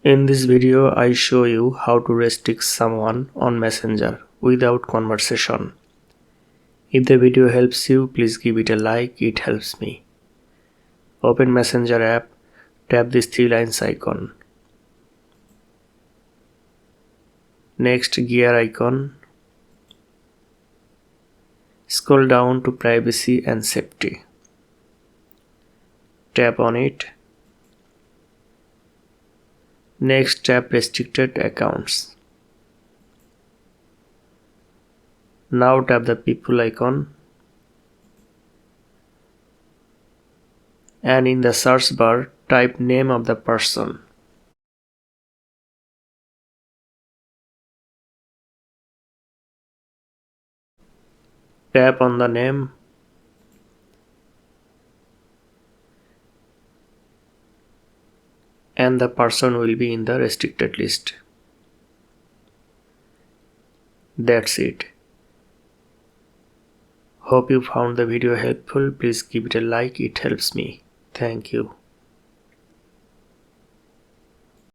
In this video, I show you how to restrict someone on Messenger without conversation. If the video helps you, please give it a like, it helps me. Open Messenger app, tap this three lines icon. Next, gear icon. Scroll down to privacy and safety. Tap on it. Next, tap restricted accounts. Now tap the people icon. And in the search bar, type name of the person. Tap on the name. And the person will be in the restricted list. That's it. Hope you found the video helpful. Please give it a like, it helps me. Thank you.